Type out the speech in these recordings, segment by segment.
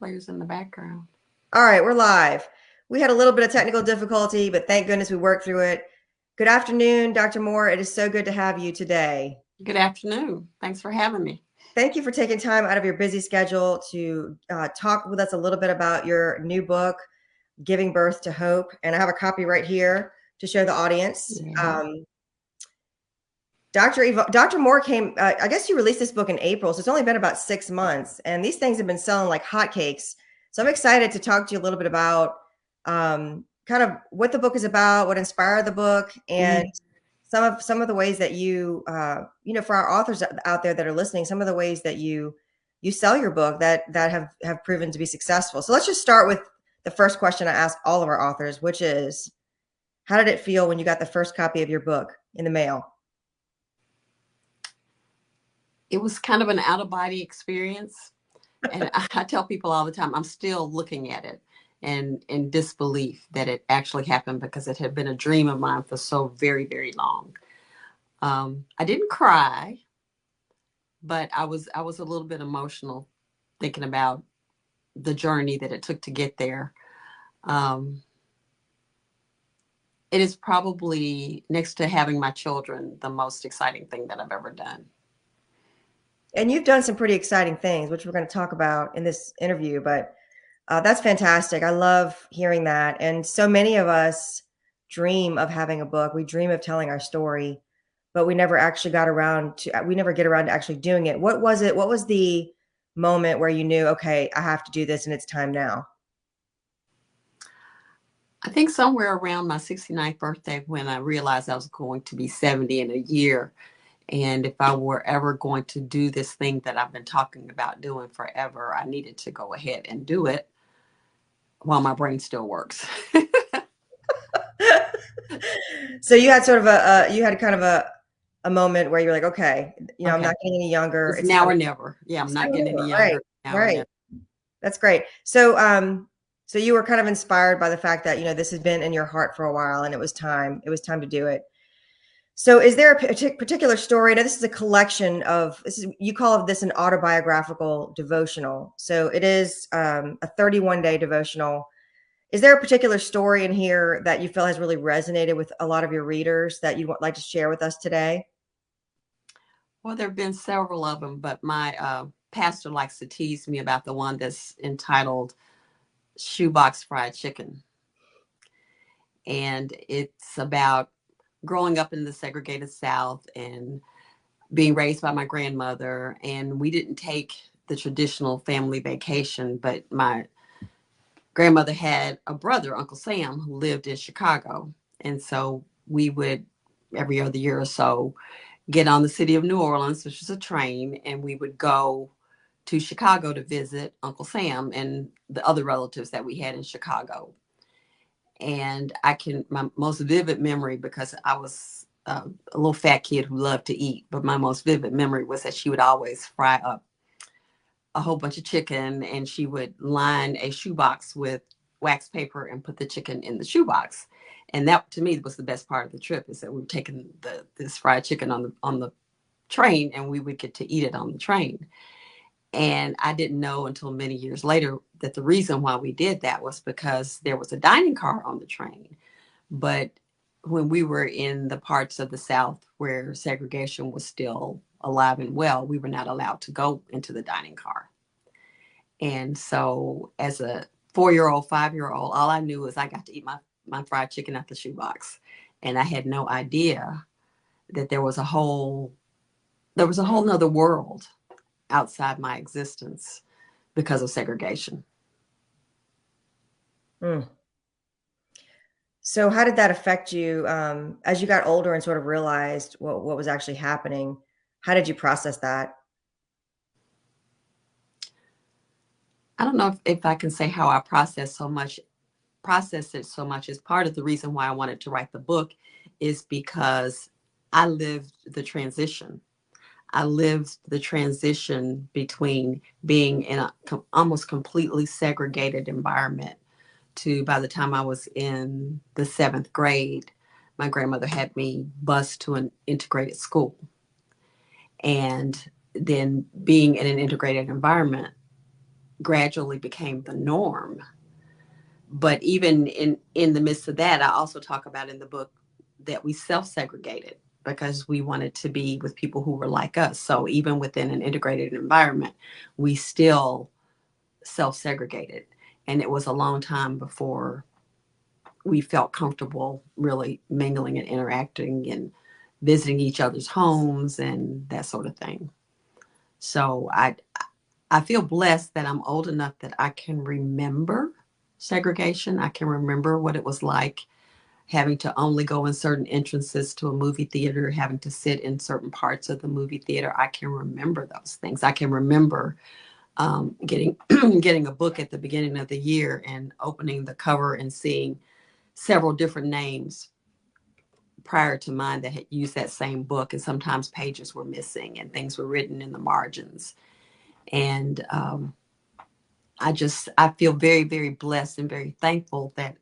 players in the background. All right, we're live. We had a little bit of technical difficulty, but thank goodness we worked through it. Good afternoon, Dr. Moore. It is so good to have you today. Good afternoon. Thanks for having me. Thank you for taking time out of your busy schedule to talk with us a little bit about your new book, Giving Birth to Hope. And I have a copy right here to show the audience. Yeah. Dr. Moore came, I guess you released this book in April, so it's only been about 6 months, and these things have been selling like hotcakes. So I'm excited to talk to you a little bit about kind of what the book is about, what inspired the book, and some of the ways that you, for our authors out there that are listening, some of the ways that you sell your book that have proven to be successful. So let's just start with the first question I ask all of our authors, which is, how did it feel when you got the first copy of your book in the mail? It was kind of an out-of-body experience. And I tell people all the time, I'm still looking at it and in disbelief that it actually happened, because it had been a dream of mine for so very, very long. I didn't cry, but I was a little bit emotional thinking about the journey that it took to get there. It is probably, next to having my children, the most exciting thing that I've ever done. And you've done some pretty exciting things, which we're going to talk about in this interview, but that's fantastic. I love hearing that. And so many of us dream of having a book. We dream of telling our story, but we never actually we never get around to actually doing it. What was it? What was the moment where you knew, okay, I have to do this and it's time now? I think somewhere around my 69th birthday, when I realized I was going to be 70 in a year. And if I were ever going to do this thing that I've been talking about doing forever, I needed to go ahead and do it while my brain still works. So you had sort of you had kind of a moment where you're like, okay, I'm Okay. not getting any younger. It's It's now time. or never. Yeah, I'm It's not time to getting do any it. Right. younger. Now or Right. never. That's great. So you were kind of inspired by the fact that, this has been in your heart for a while and it was time. It was time to do it. So is there a particular story? Now, this is a collection of, you call this an autobiographical devotional. So it is a 31-day devotional. Is there a particular story in here that you feel has really resonated with a lot of your readers that you would like to share with us today? Well, there have been several of them, but my pastor likes to tease me about the one that's entitled Shoebox Fried Chicken. And it's about growing up in the segregated South and being raised by my grandmother. And we didn't take the traditional family vacation, but my grandmother had a brother, Uncle Sam, who lived in Chicago. And so we would, every other year or so, get on the City of New Orleans, which is a train, and we would go to Chicago to visit Uncle Sam and the other relatives that we had in Chicago. And my most vivid memory, because I was a little fat kid who loved to eat, but my most vivid memory was that she would always fry up a whole bunch of chicken, and she would line a shoebox with wax paper and put the chicken in the shoebox. And that, to me, was the best part of the trip, is that we were taking this fried chicken on the train, and we would get to eat it on the train. And I didn't know until many years later that the reason why we did that was because there was a dining car on the train. But when we were in the parts of the South where segregation was still alive and well, we were not allowed to go into the dining car. And so as a 4-year-old, 5-year-old, all I knew was I got to eat my fried chicken out the shoebox. And I had no idea that there was a whole nother world outside my existence because of segregation. Mm. So how did that affect you as you got older and sort of realized what was actually happening? How did you process that? I don't know if I can say how I processed it so much. Is part of the reason why I wanted to write the book, is because I lived the transition. I lived the transition between being in a almost completely segregated environment to, by the time I was in the 7th grade, my grandmother had me bused to an integrated school. And then being in an integrated environment gradually became the norm. But even in the midst of that, I also talk about in the book that we self-segregated because we wanted to be with people who were like us. So even within an integrated environment, we still self-segregated. And it was a long time before we felt comfortable really mingling and interacting and visiting each other's homes and that sort of thing. So I feel blessed that I'm old enough that I can remember segregation. I can remember what it was like having to only go in certain entrances to a movie theater, having to sit in certain parts of the movie theater. I can remember those things. I can remember getting getting a book at the beginning of the year and opening the cover and seeing several different names prior to mine that had used that same book, and sometimes pages were missing and things were written in the margins. And I feel very, very blessed and very thankful that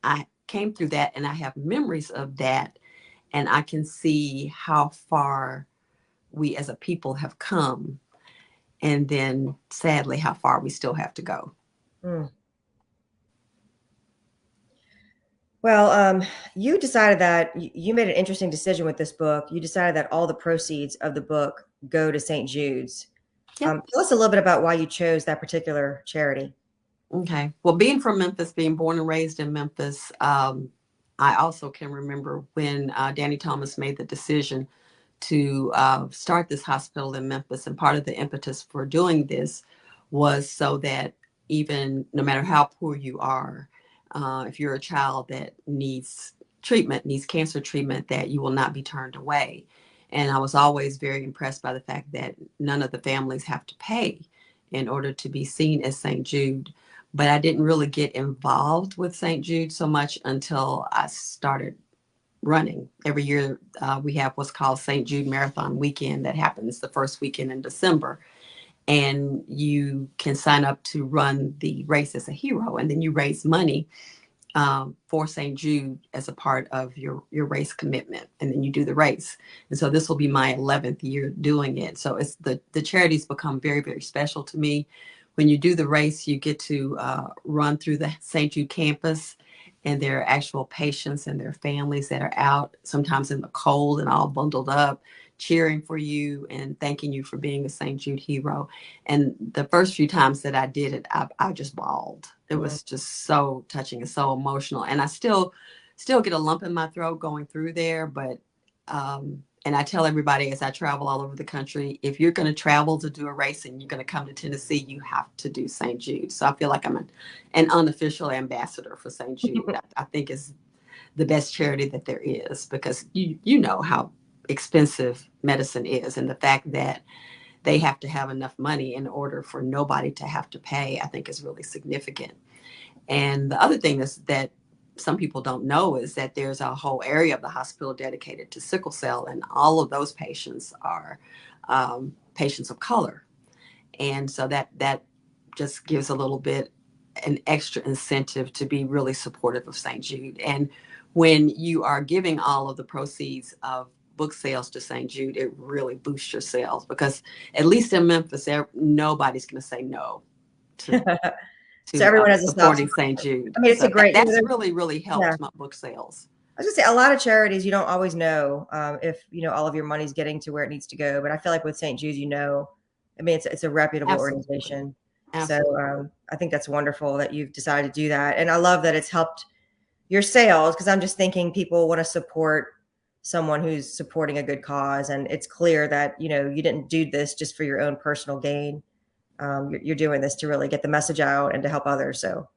I came through that and I have memories of that, and I can see how far we as a people have come, and then sadly how far we still have to go. Mm. Well, you decided that you made an interesting decision with this book. You decided that all the proceeds of the book go to St. Jude's. Yep. Tell us a little bit about why you chose that particular charity. Okay. Well, being from Memphis, being born and raised in Memphis, I also can remember when Danny Thomas made the decision to start this hospital in Memphis. And part of the impetus for doing this was so that even no matter how poor you are, if you're a child that needs treatment, needs cancer treatment, that you will not be turned away. And I was always very impressed by the fact that none of the families have to pay in order to be seen as St. Jude. But I didn't really get involved with St. Jude so much until I started running. Every year we have what's called St. Jude Marathon Weekend that happens the first weekend in December. And you can sign up to run the race as a hero, and then you raise money for St. Jude as a part of your race commitment, and then you do the race. And so this will be my 11th year doing it. So it's the charities become very, very special to me. When you do the race, you get to run through the St. Jude campus, and there are actual patients and their families that are out sometimes in the cold and all bundled up, cheering for you and thanking you for being a St. Jude hero. And the first few times that I did it, I just bawled. It Mm. was just so touching and so emotional. And I still get a lump in my throat going through there. But and I tell everybody as I travel all over the country, if you're going to travel to do a race and you're going to come to Tennessee, you have to do St. Jude. So I feel like I'm an unofficial ambassador for St. Jude. I think it's the best charity that there is, because you know how expensive medicine is, and the fact that they have to have enough money in order for nobody to have to pay, I think is really significant. And the other thing is that some people don't know is that there's a whole area of the hospital dedicated to sickle cell, and all of those patients are patients of color. And so that just gives a little bit an extra incentive to be really supportive of St. Jude. And when you are giving all of the proceeds of book sales to St. Jude, it really boosts your sales, because at least in Memphis, nobody's going to say no to So everyone has a soft supporting spot. St. Jude. I mean, it's a So great, that's really, really yeah. helped my book sales. I was gonna say a lot of charities you don't always know if all of your money's getting to where it needs to go. But I feel like with St. Jude's, I mean, it's a reputable Absolutely. organization. So Absolutely. I think that's wonderful that you've decided to do that, and I love that it's helped your sales, because I'm just thinking people want to support someone who's supporting a good cause, and it's clear that you didn't do this just for your own personal gain. You're doing this to really get the message out and to help others. So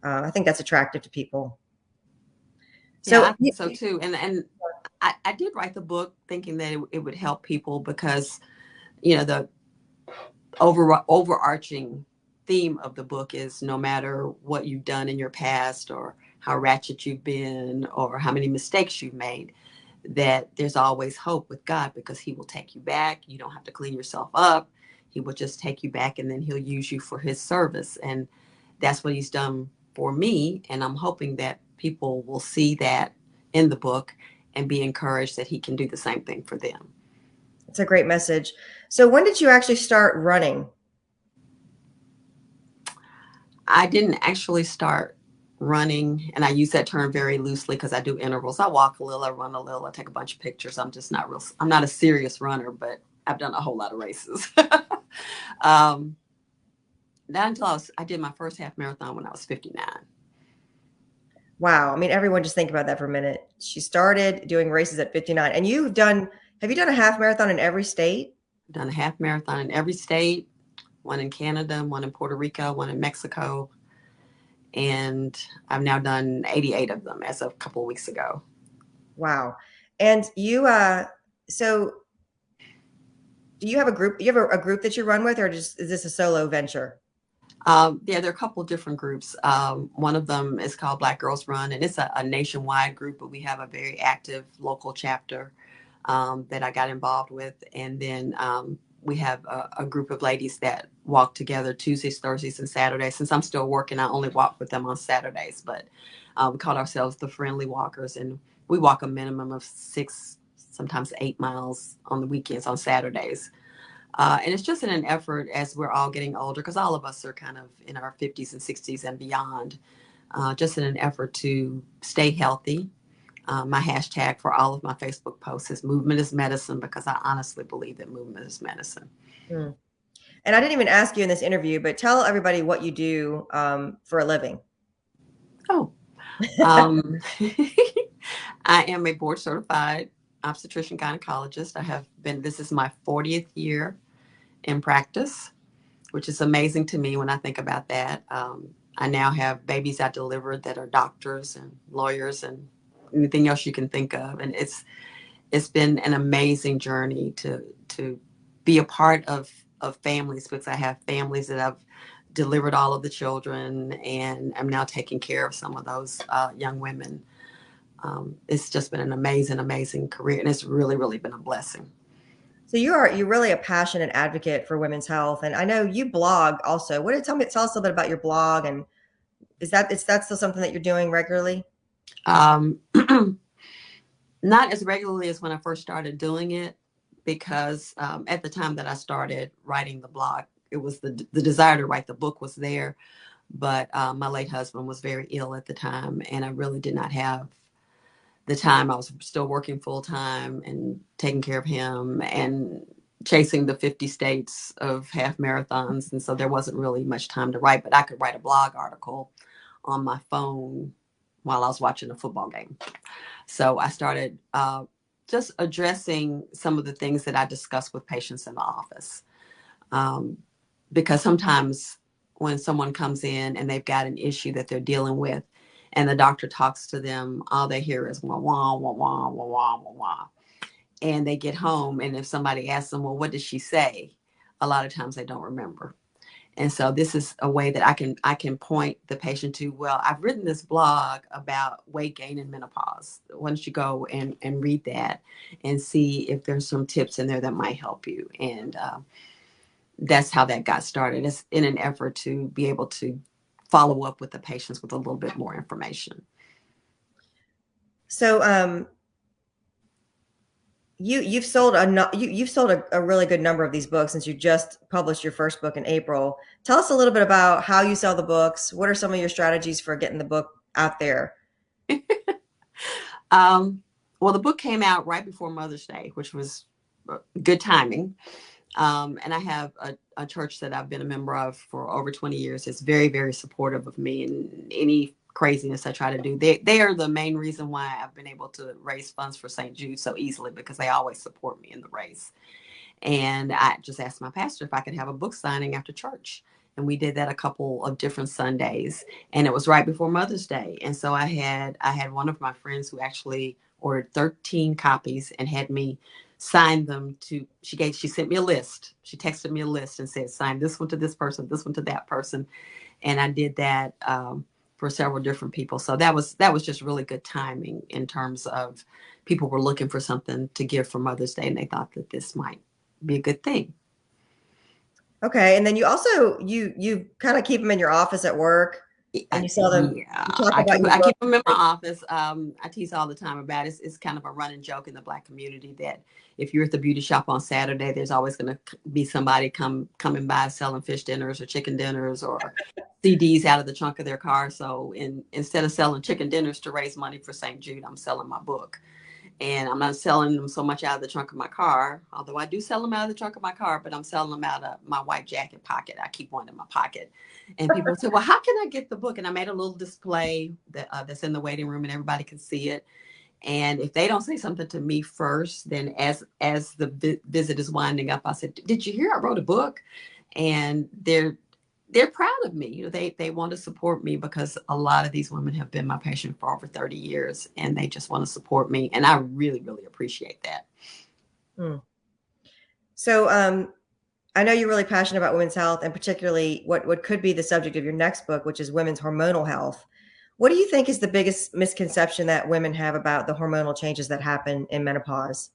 I think that's attractive to people. Yeah, So I think so too. And I did write the book thinking that it would help people, because the overarching theme of the book is, no matter what you've done in your past or how ratchet you've been or how many mistakes you've made, that there's always hope with God, because he will take you back. You don't have to clean yourself up. He will just take you back, and then he'll use you for his service. And that's what he's done for me. And I'm hoping that people will see that in the book and be encouraged that he can do the same thing for them. it's a great message. So when did you actually start running? I didn't actually start running, and I use that term very loosely because I do intervals. I walk a little, I run a little, I take a bunch of pictures. I'm just not real. I'm not a serious runner, but I've done a whole lot of races. um, not until I did my first half marathon when I was 59. Wow. I mean, everyone just think about that for a minute. She started doing races at 59. And have you done a half marathon in every state? I've done a half marathon in every state, one in Canada, one in Puerto Rico, one in Mexico, and I've now done 88 of them as of a couple of weeks ago. Wow. And so do you have a group? You have a group that you run with, or just is this a solo venture? Yeah, there are a couple of different groups. One of them is called Black Girls Run, and it's a nationwide group, but we have a very active local chapter that I got involved with. And then we have a group of ladies that walk together Tuesdays, Thursdays, and Saturdays. Since I'm still working, I only walk with them on Saturdays, but we call ourselves the Friendly Walkers, and we walk a minimum of 6, sometimes 8 miles on the weekends on Saturdays. And it's just in an effort as we're all getting older, because all of us are kind of in our 50s and 60s and beyond, just in an effort to stay healthy. My hashtag for all of my Facebook posts is movement is medicine, because I honestly believe that movement is medicine. Hmm. And I didn't even ask you in this interview, but tell everybody what you do for a living. Oh, um, I am a board certified obstetrician gynecologist. This is my 40th year in practice, which is amazing to me when I think about that. I now have babies I delivered that are doctors and lawyers and anything else you can think of, and it's been an amazing journey to be a part of families, because I have families that I've delivered all of the children, and I'm now taking care of some of those young women. It's just been an amazing, amazing career, and it's really, really been a blessing. So you're really a passionate advocate for women's health, and I know you blog also. Tell us a little bit about your blog, and is that still something that you're doing regularly? Um, Not as regularly as when I first started doing it, because at the time that I started writing the blog, it was the desire to write the book was there, but my late husband was very ill at the time, and I really did not have the time. I was still working full time and taking care of him and chasing the 50 states of half marathons, and so there wasn't really much time to write. But I could write a blog article on my phone while I was watching a football game. So I started just addressing some of the things that I discuss with patients in the office. Um, because sometimes when someone comes in and they've got an issue that they're dealing with, and the doctor talks to them, all they hear is wah, wah, wah, wah, wah, wah, wah, wah. And they get home, and if somebody asks them, well, what did she say? A lot of times they don't remember. And so this is a way that I can point the patient to, well, I've written this blog about weight gain and menopause. Why don't you go and read that and see if there's some tips in there that might help you. And that's how that got started. It's in an effort to be able to follow up with the patients with a little bit more information. So you've sold a really good number of these books since you just published your first book in April. Tell us a little bit about how you sell the books. What are some of your strategies for getting the book out there? um, well, the book came out right before Mother's Day, which was good timing. And I have a church that I've been a member of for over 20 years. It's very, very supportive of me and any craziness I try to do. They are the main reason why I've been able to raise funds for St. Jude so easily, because they always support me in the race. And I just asked my pastor if I could have a book signing after church. And we did that a couple of different Sundays. And it was right before Mother's Day. And so I had one of my friends who actually ordered 13 copies and had me sign them to she sent me a list. She texted me a list and said, sign this one to this one to that person. And I did that for several different people. So that was just really good timing, in terms of people were looking for something to give for Mother's Day, and they thought that this might be a good thing. Okay, and then you also you kind of keep them in your office at work. and you saw them. Yeah, You talk about your I book. keep them in my office. I tease all the time about it. It's kind of a running joke in the Black community that if you're at the beauty shop on Saturday, there's always going to be somebody coming by selling fish dinners or chicken dinners or CDs out of the trunk of their car. So instead of selling chicken dinners to raise money for St. Jude, I'm selling my book. And I'm not selling them so much out of the trunk of my car, although I do sell them out of the trunk of my car, but I'm selling them out of my white jacket pocket. I keep one in my pocket. And people say, well, how can I get the book? And I made a little display that's in the waiting room and everybody can see it. And if they don't say something to me first, then as the visit is winding up, I said, did you hear I wrote a book? And they're proud of me. They want to support me because a lot of these women have been my patient for over 30 years and they just want to support me. And I really, really appreciate that. Hmm. So, I know you're really passionate about women's health and particularly what could be the subject of your next book, which is women's hormonal health. What do you think is the biggest misconception that women have about the hormonal changes that happen in menopause?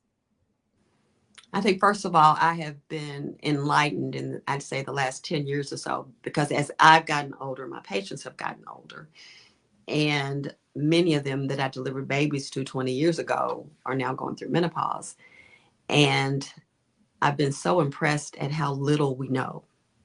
I think, first of all, I have been enlightened in, I'd say, the last 10 years or so, because as I've gotten older, my patients have gotten older. And many of them that I delivered babies to 20 years ago are now going through menopause. And I've been so impressed at how little we know,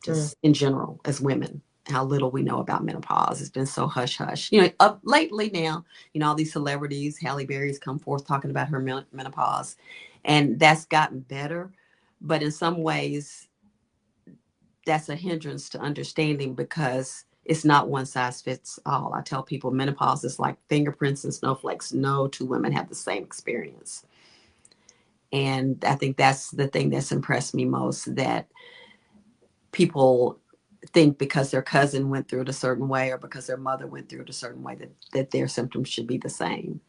Mm, just in general, as women, how little we know about menopause. It's been so hush hush. Up lately now, all these celebrities, Halle Berry's come forth talking about her menopause, and that's gotten better. But in some ways, that's a hindrance to understanding because it's not one size fits all. I tell people menopause is like fingerprints and snowflakes. No two women have the same experience. And I think that's the thing that's impressed me most, that people think because their cousin went through it a certain way or because their mother went through it a certain way that their symptoms should be the same.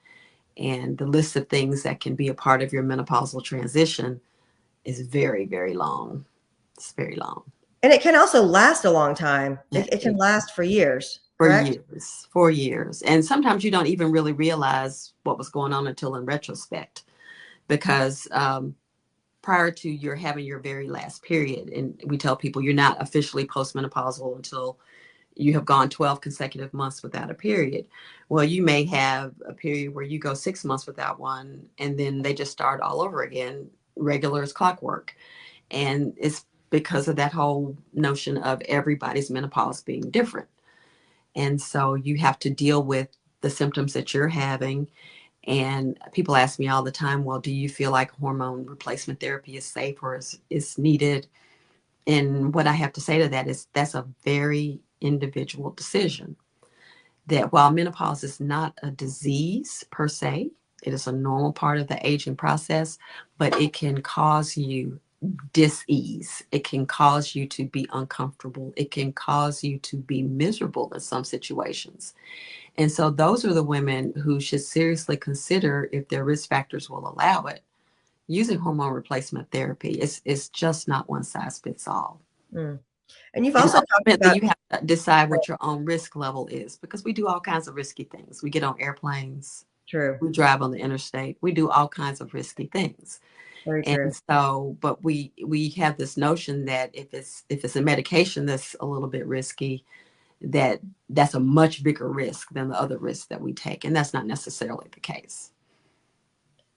And the list of things that can be a part of your menopausal transition is very, very long. It's very long. and it can also last a long time. It, It can it, last for years, for correct? years, for years. And sometimes you don't even really realize what was going on until in retrospect, because prior to your having your very last period, and we tell people you're not officially postmenopausal until you have gone 12 consecutive months without a period. Well, you may have a period where you go 6 months without one, and then they just start all over again, regular as clockwork. And it's because of that whole notion of everybody's menopause being different. And so you have to deal with the symptoms that you're having. And people ask me all the time, well, do you feel like hormone replacement therapy is safe or is needed? And what I have to say to that is that's a very individual decision. That while menopause is not a disease per se, it is a normal part of the aging process, but it can cause you dis-ease. It can cause you to be uncomfortable. It can cause you to be miserable in some situations. And so those are the women who should seriously consider, if their risk factors will allow it, using hormone replacement therapy. It's just not one size fits all. Mm. And you've And also talked ultimately, about you have to decide what your own risk level is, because we do all kinds of risky things. We get on airplanes, true, we drive on the interstate, we do all kinds of risky things. very And true. so, but we have this notion that if it's a medication that's a little bit risky, that's a much bigger risk than the other risks that we take, and that's not necessarily the case.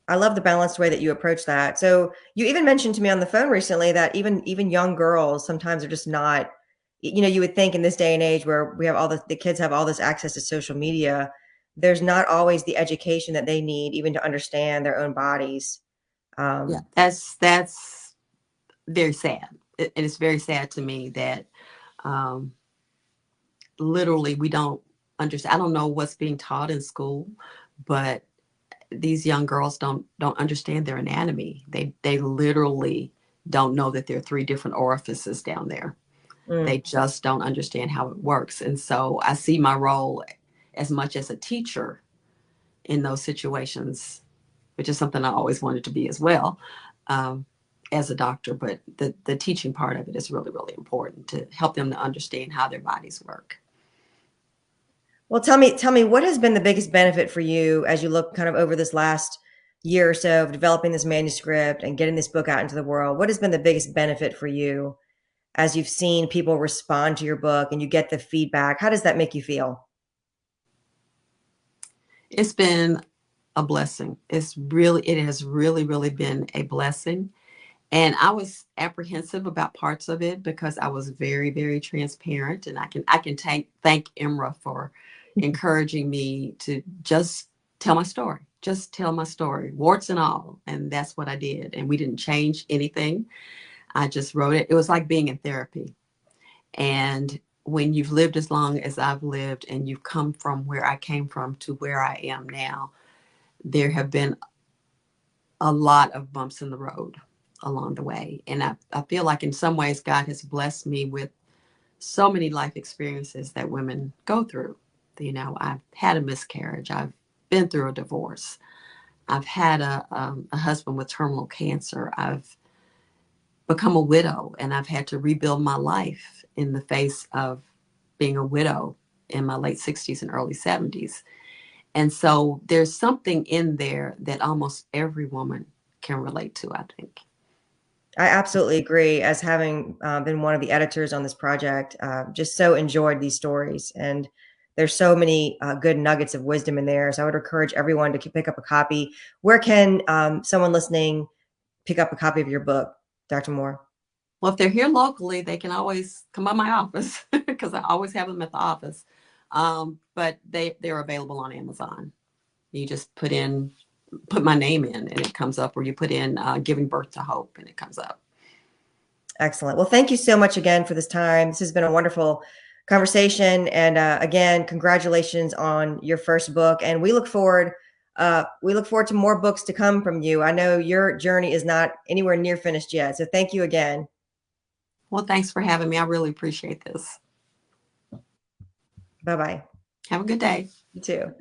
I love the balanced way that you approach that. So you even mentioned to me on the phone recently that even young girls sometimes are just not, you would think in this day and age where we have all the kids have all this access to social media, there's not always the education that they need even to understand their own bodies. Yeah, Um, that's very sad. And it's very sad to me that um, literally we don't understand. I don't know what's being taught in school, but these young girls don't understand their anatomy. They literally don't know that there are three different orifices down there. mm. They just don't understand how it works. And so I see my role as much as a teacher in those situations, which is something I always wanted to be as well, um, as a doctor. But the teaching part of it is really, really important to help them to understand how their bodies work. Well, tell me what has been the biggest benefit for you as you look kind of over this last year or so of developing this manuscript and getting this book out into the world? What has been the biggest benefit for you as you've seen people respond to your book and you get the feedback? How does that make you feel? It's been a blessing. It has really, really been a blessing. And I was apprehensive about parts of it because I was very, very transparent. And I can thank Imra for encouraging me to just tell my story. Just tell my story, warts and all. And that's what I did. And we didn't change anything. I just wrote it. It was like being in therapy. And when you've lived as long as I've lived and you've come from where I came from to where I am now, there have been a lot of bumps in the road along the way. And I feel like in some ways, God has blessed me with so many life experiences that women go through. I've had a miscarriage. I've been through a divorce. I've had a husband with terminal cancer. I've become a widow and I've had to rebuild my life in the face of being a widow in my late 60s and early 70s. And so there's something in there that almost every woman can relate to, I think. I absolutely agree. As having been one of the editors on this project, just so enjoyed these stories. And there's so many good nuggets of wisdom in there. So I would encourage everyone to pick up a copy. Where can someone listening pick up a copy of your book, Dr. Moore? Well, if they're here locally, they can always come by my office because I always have them at the office. But they're available on Amazon. You just put my name in and it comes up, or you put in giving birth to hope and it comes up. Excellent. Well, thank you so much again for this time. This has been a wonderful conversation. And again, congratulations on your first book. And we look forward to more books to come from you. I know your journey is not anywhere near finished yet. So thank you again. Well, thanks for having me. I really appreciate this. Bye-bye. Have a good day. You too.